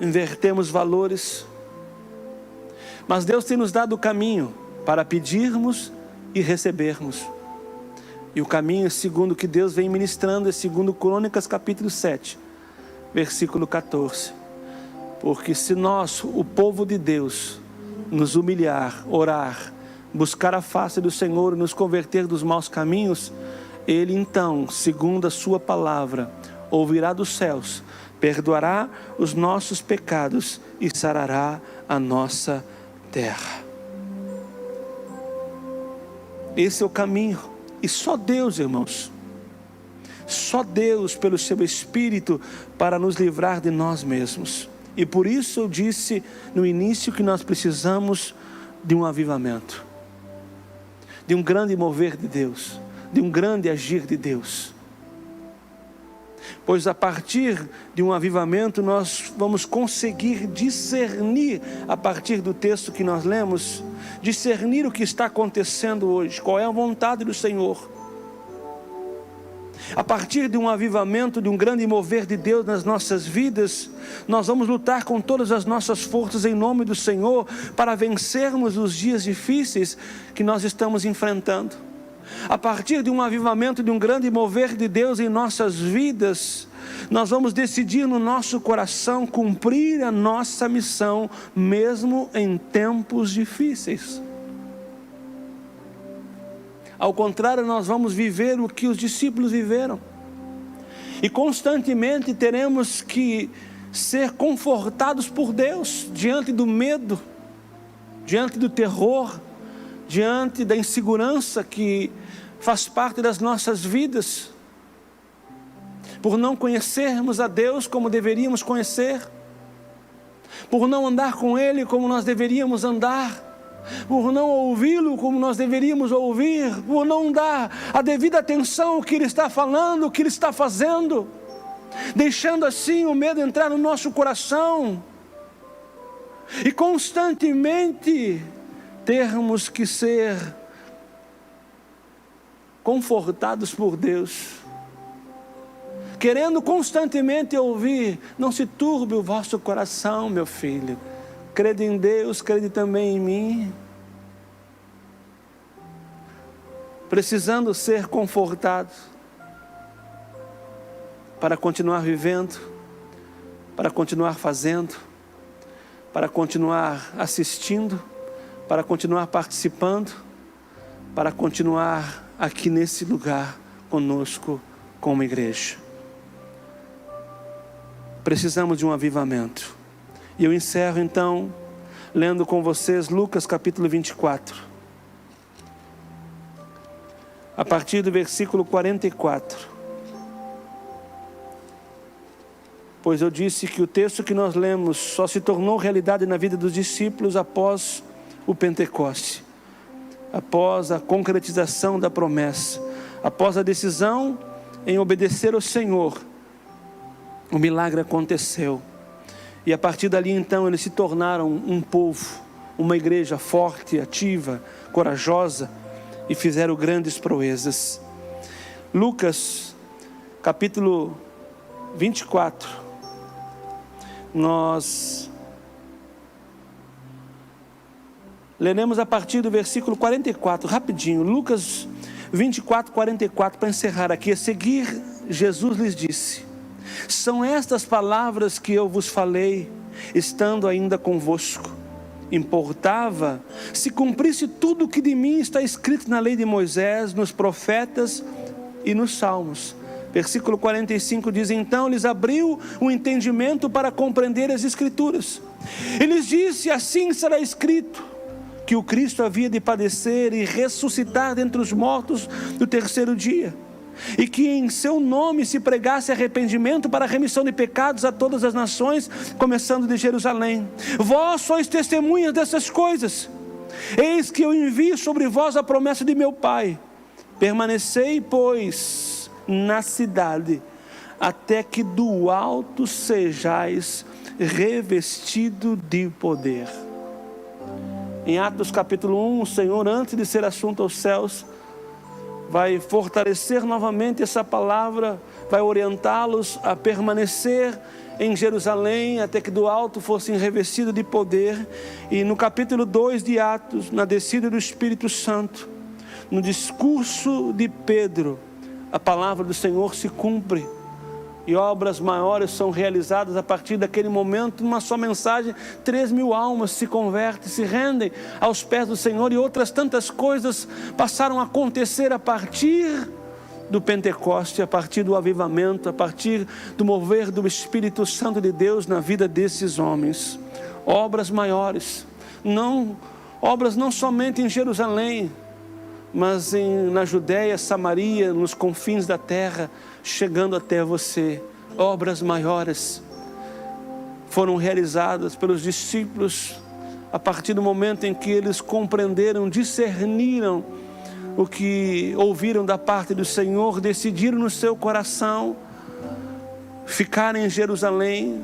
Speaker 1: invertemos valores, mas Deus tem nos dado o caminho para pedirmos e recebermos. E o caminho, segundo que Deus vem ministrando, é segundo Crônicas capítulo 7, versículo 14. Porque se nós, o povo de Deus, nos humilhar, orar, buscar a face do Senhor e nos converter dos maus caminhos, Ele então, segundo a sua palavra, ouvirá dos céus, perdoará os nossos pecados e sarará a nossa terra. Esse é o caminho, e só Deus, irmãos, só Deus pelo seu Espírito para nos livrar de nós mesmos. E por isso eu disse no início que nós precisamos de um avivamento, de um grande mover de Deus, de um grande agir de Deus. Pois a partir de um avivamento nós vamos conseguir discernir, a partir do texto que nós lemos, discernir o que está acontecendo hoje, qual é a vontade do Senhor. A partir de um avivamento, de um grande mover de Deus nas nossas vidas, nós vamos lutar com todas as nossas forças em nome do Senhor, para vencermos os dias difíceis que nós estamos enfrentando. A partir de um avivamento, de um grande mover de Deus em nossas vidas, nós vamos decidir no nosso coração cumprir a nossa missão, mesmo em tempos difíceis. Ao contrário, nós vamos viver o que os discípulos viveram, e constantemente teremos que ser confortados por Deus, diante do medo, diante do terror, diante da insegurança que faz parte das nossas vidas, por não conhecermos a Deus como deveríamos conhecer, por não andar com Ele como nós deveríamos andar, por não ouvi-lo como nós deveríamos ouvir, por não dar a devida atenção ao que Ele está falando, o que Ele está fazendo, deixando assim o medo entrar no nosso coração, e constantemente termos que ser confortados por Deus, querendo constantemente ouvir: não se turbe o vosso coração, meu filho, crede em Deus, crede também em mim. Precisando ser confortados para continuar vivendo, para continuar fazendo, para continuar assistindo, para continuar participando, para continuar aqui nesse lugar conosco como igreja. Precisamos de um avivamento. E eu encerro então lendo com vocês Lucas capítulo 24. A partir do versículo 44. Pois eu disse que o texto que nós lemos só se tornou realidade na vida dos discípulos após o Pentecoste. Após a concretização da promessa. Após a decisão em obedecer ao Senhor. O milagre aconteceu. E a partir dali então eles se tornaram um povo, uma igreja forte, ativa, corajosa, e fizeram grandes proezas. Lucas capítulo 24, nós leremos a partir do versículo 44, rapidinho. Lucas 24, 44, para encerrar aqui. A seguir, Jesus lhes disse: são estas palavras que eu vos falei, estando ainda convosco. Importava se cumprisse tudo o que de mim está escrito na lei de Moisés, nos profetas e nos salmos. Versículo 45 diz: então lhes abriu o entendimento para compreender as Escrituras. E lhes disse: assim será escrito, que o Cristo havia de padecer e ressuscitar dentre os mortos no terceiro dia. E que em seu nome se pregasse arrependimento para a remissão de pecados a todas as nações, começando de Jerusalém. Vós sois testemunhas dessas coisas. Eis que eu envio sobre vós a promessa de meu Pai. Permanecei, pois, na cidade, até que do alto sejais revestido de poder. Em Atos capítulo 1, o Senhor, antes de ser assunto aos céus, vai fortalecer novamente essa palavra, vai orientá-los a permanecer em Jerusalém, até que do alto fossem revestidos de poder. E no capítulo 2 de Atos, na descida do Espírito Santo, no discurso de Pedro, a palavra do Senhor se cumpre. E obras maiores são realizadas a partir daquele momento. Numa só mensagem, 3.000 almas se convertem, se rendem aos pés do Senhor. E outras tantas coisas passaram a acontecer a partir do Pentecoste, a partir do avivamento, a partir do mover do Espírito Santo de Deus na vida desses homens. Obras maiores, obras não somente em Jerusalém, mas na Judéia, Samaria, nos confins da terra, chegando até você. Obras maiores foram realizadas pelos discípulos a partir do momento em que eles compreenderam, discerniram o que ouviram da parte do Senhor, decidiram no seu coração ficar em Jerusalém,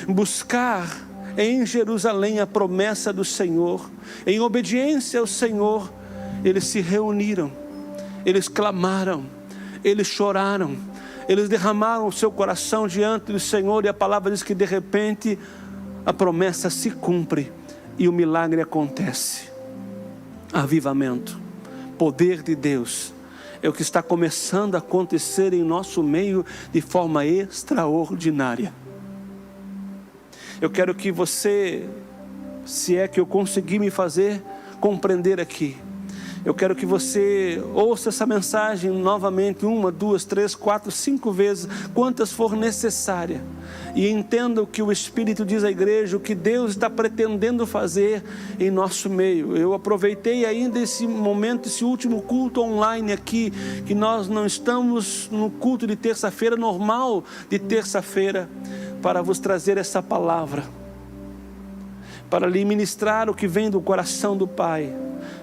Speaker 1: buscar em Jerusalém a promessa do Senhor. Em obediência ao Senhor, eles se reuniram, eles clamaram, eles choraram, eles derramaram o seu coração diante do Senhor. E a palavra diz que de repente a promessa se cumpre e o milagre acontece. Avivamento, poder de Deus, é o que está começando a acontecer em nosso meio de forma extraordinária. Eu quero que você, se é que eu conseguir me fazer compreender aqui, eu quero que você ouça essa mensagem novamente, 1, 2, 3, 4, 5 vezes, quantas for necessária, e entenda o que o Espírito diz à igreja, o que Deus está pretendendo fazer em nosso meio. Eu aproveitei ainda esse momento, esse último culto online aqui, que nós não estamos no culto de terça-feira, normal de terça-feira, para vos trazer essa palavra, para lhe ministrar o que vem do coração do Pai,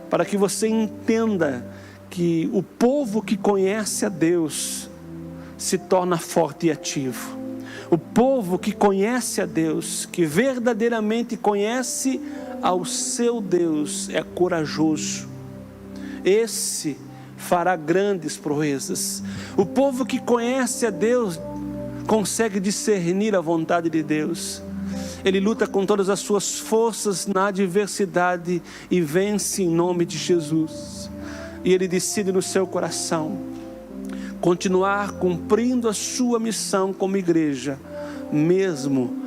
Speaker 1: para que você entenda que o povo que conhece a Deus se torna forte e ativo. O povo que conhece a Deus, que verdadeiramente conhece ao seu Deus, é corajoso. Esse fará grandes proezas. O povo que conhece a Deus consegue discernir a vontade de Deus. Ele luta com todas as suas forças na adversidade e vence em nome de Jesus. E ele decide no seu coração continuar cumprindo a sua missão como igreja, mesmo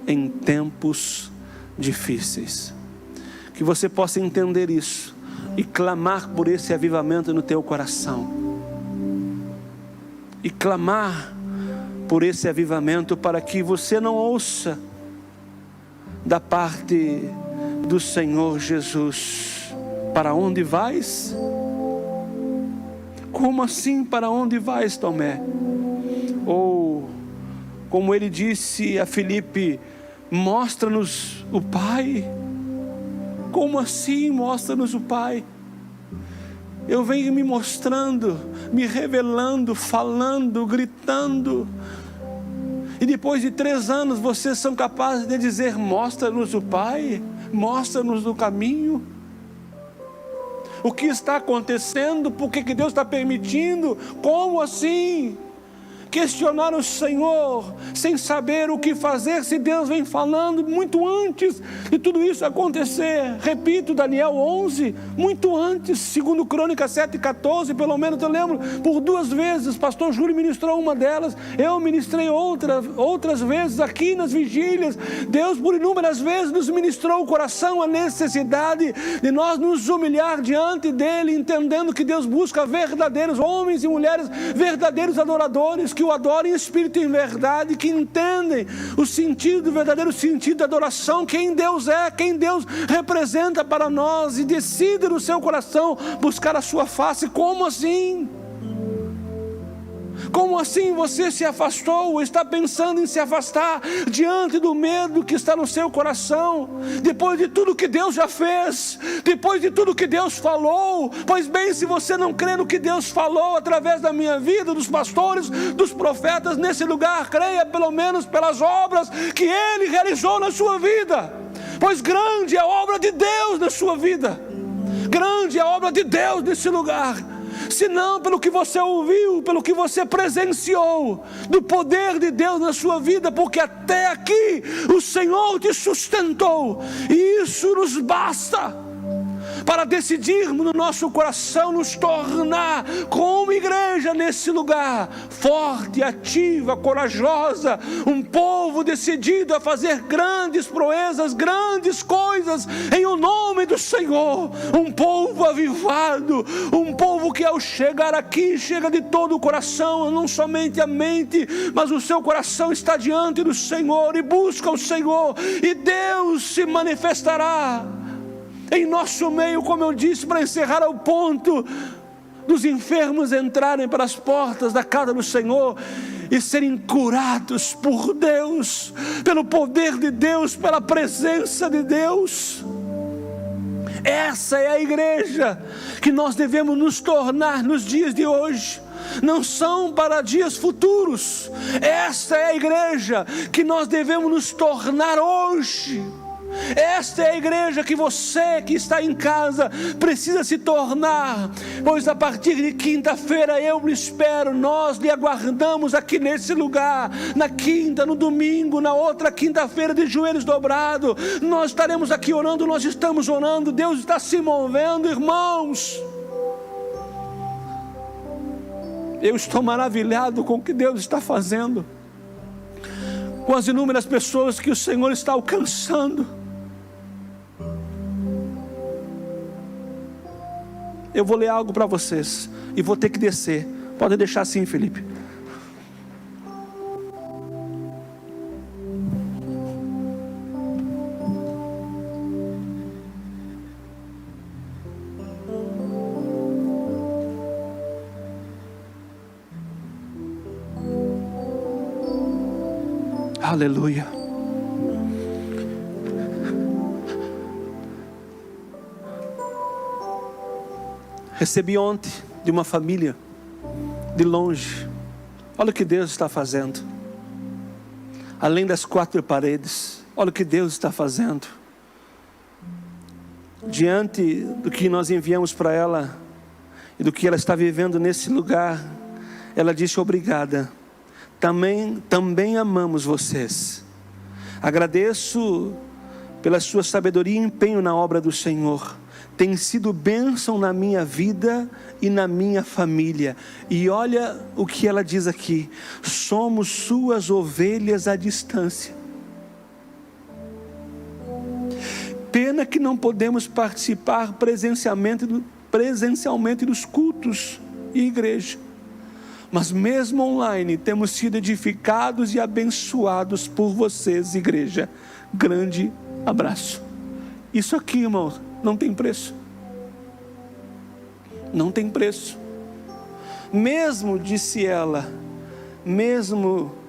Speaker 1: em tempos difíceis. Que você possa entender isso. e clamar por esse avivamento no teu coração. E clamar por esse avivamento para que você não ouça da parte do Senhor Jesus: para onde vais? Como assim, para onde vais, Tomé? Ou, como ele disse a Filipe: mostra-nos o Pai. Como assim, mostra-nos o Pai? Eu venho me mostrando, me revelando, falando, gritando, e depois de 3 anos vocês são capazes de dizer: mostra-nos o Pai, mostra-nos o caminho. O que está acontecendo? Por que Deus está permitindo? Como assim? Questionar o Senhor sem saber o que fazer, se Deus vem falando muito antes de tudo isso acontecer. Repito, Daniel 11, muito antes, segundo Crônicas 7:14, pelo menos eu lembro, por 2 vezes, pastor Júlio ministrou uma delas, eu ministrei outras vezes aqui nas vigílias. Deus por inúmeras vezes nos ministrou o coração, a necessidade de nós nos humilhar diante dele, entendendo que Deus busca verdadeiros homens e mulheres, verdadeiros adoradores, que o adorem em espírito e em verdade, que entendem o sentido, o verdadeiro sentido da adoração, quem Deus é, quem Deus representa para nós, e decide no seu coração buscar a sua face. Como assim? Como assim você se afastou, ou está pensando em se afastar diante do medo que está no seu coração, depois de tudo que Deus já fez, depois de tudo que Deus falou? Pois bem, se você não crê no que Deus falou através da minha vida, dos pastores, dos profetas nesse lugar, creia pelo menos pelas obras que Ele realizou na sua vida, pois grande é a obra de Deus na sua vida, grande é a obra de Deus nesse lugar. Se não pelo que você ouviu, pelo que você presenciou do poder de Deus na sua vida, porque até aqui o Senhor te sustentou, e isso nos basta para decidirmos no nosso coração nos tornar como igreja nesse lugar, forte, ativa, corajosa, um povo decidido a fazer grandes proezas, grandes coisas em o nome do Senhor, um povo avivado, um povo que ao chegar aqui, chega de todo o coração, não somente a mente, mas o seu coração está diante do Senhor, e busca o Senhor, e Deus se manifestará em nosso meio, como eu disse, para encerrar ao ponto dos enfermos entrarem pelas portas da casa do Senhor e serem curados por Deus, pelo poder de Deus, pela presença de Deus. Essa é a igreja que nós devemos nos tornar nos dias de hoje. Não são para dias futuros. Essa é a igreja que nós devemos nos tornar hoje. Esta é a igreja que você que está em casa precisa se tornar, pois a partir de quinta-feira eu lhe espero, nós lhe aguardamos aqui nesse lugar, na quinta, no domingo, na outra quinta-feira de joelhos dobrados, nós estaremos aqui orando, nós estamos orando, Deus está se movendo, irmãos. Eu estou maravilhado com o que Deus está fazendo, com as inúmeras pessoas que o Senhor está alcançando. Eu vou ler algo para vocês e vou ter que descer. Pode deixar assim, Felipe. Aleluia. Recebi ontem de uma família de longe. Olha o que Deus está fazendo. Além das 4 paredes, olha o que Deus está fazendo. Diante do que nós enviamos para ela e do que ela está vivendo nesse lugar, ela disse: obrigada. Também amamos vocês. Agradeço pela sua sabedoria e empenho na obra do Senhor. Tem sido bênção na minha vida e na minha família. E olha o que ela diz aqui: somos suas ovelhas à distância. Pena que não podemos participar presencialmente dos cultos e igreja. Mas mesmo online, temos sido edificados e abençoados por vocês, igreja. Grande abraço. Isso aqui, irmãos, não tem preço. Não tem preço. Mesmo, disse ela, mesmo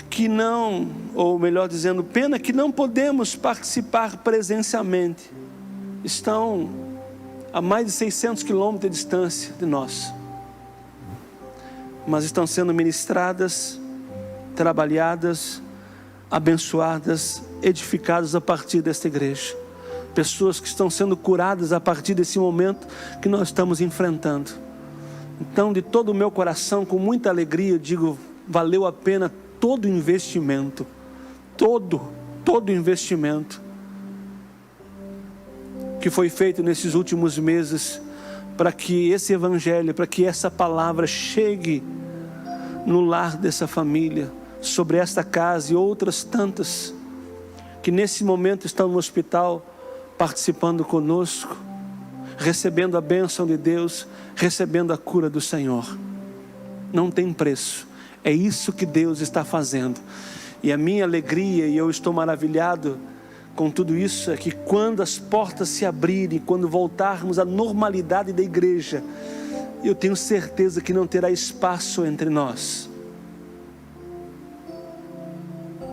Speaker 1: que não, ou melhor dizendo, pena que não podemos participar presencialmente. Estão a mais de 600 quilômetros de distância de nós. Mas estão sendo ministradas, trabalhadas, abençoadas, edificadas a partir desta igreja. Pessoas que estão sendo curadas a partir desse momento que nós estamos enfrentando. Então, de todo o meu coração, com muita alegria, eu digo, valeu a pena todo o investimento. Todo investimento que foi feito nesses últimos meses, para que esse evangelho, para que essa palavra chegue no lar dessa família, sobre esta casa e outras tantas, que nesse momento estão no hospital, participando conosco, recebendo a bênção de Deus, recebendo a cura do Senhor. Não tem preço, é isso que Deus está fazendo. E a minha alegria, e eu estou maravilhado com tudo isso, é que quando as portas se abrirem, quando voltarmos à normalidade da igreja, eu tenho certeza que não terá espaço entre nós.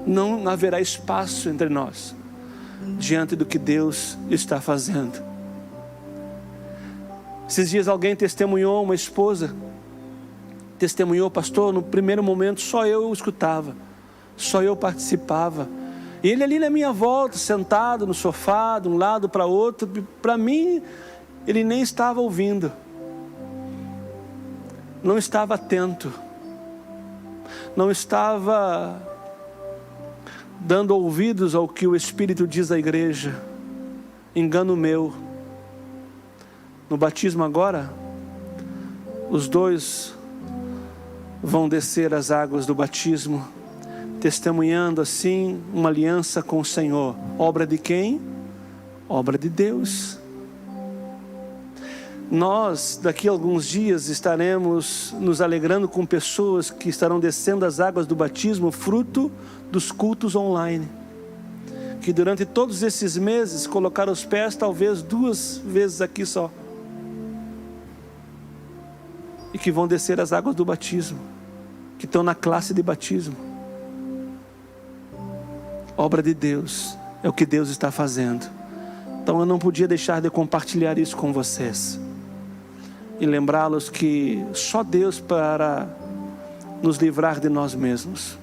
Speaker 1: Não haverá espaço entre nós, diante do que Deus está fazendo. Esses dias alguém testemunhou, uma esposa testemunhou, pastor, no primeiro momento só eu escutava, só eu participava. E ele ali na minha volta, sentado no sofá, de um lado para outro, para mim, ele nem estava ouvindo. Não estava atento. Não estava dando ouvidos ao que o Espírito diz à igreja. Engano meu. No batismo agora, os dois vão descer as águas do batismo, testemunhando assim uma aliança com o Senhor. Obra de quem? Obra de Deus. Nós, daqui a alguns dias, estaremos nos alegrando com pessoas que estarão descendo as águas do batismo, fruto dos cultos online, que durante todos esses meses colocaram os pés talvez 2 vezes aqui só, e que vão descer as águas do batismo, que estão na classe de batismo. Obra de Deus, é o que Deus está fazendo. Então eu não podia deixar de compartilhar isso com vocês, e lembrá-los que só Deus para nos livrar de nós mesmos.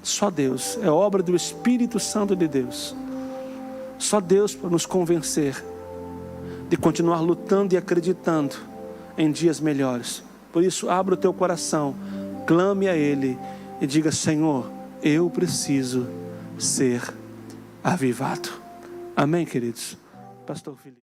Speaker 1: Só Deus, é obra do Espírito Santo de Deus. Só Deus para nos convencer de continuar lutando e acreditando em dias melhores. Por isso, abra o teu coração, clame a Ele e diga: Senhor, eu preciso ser avivado. Amém, queridos? Pastor Felipe.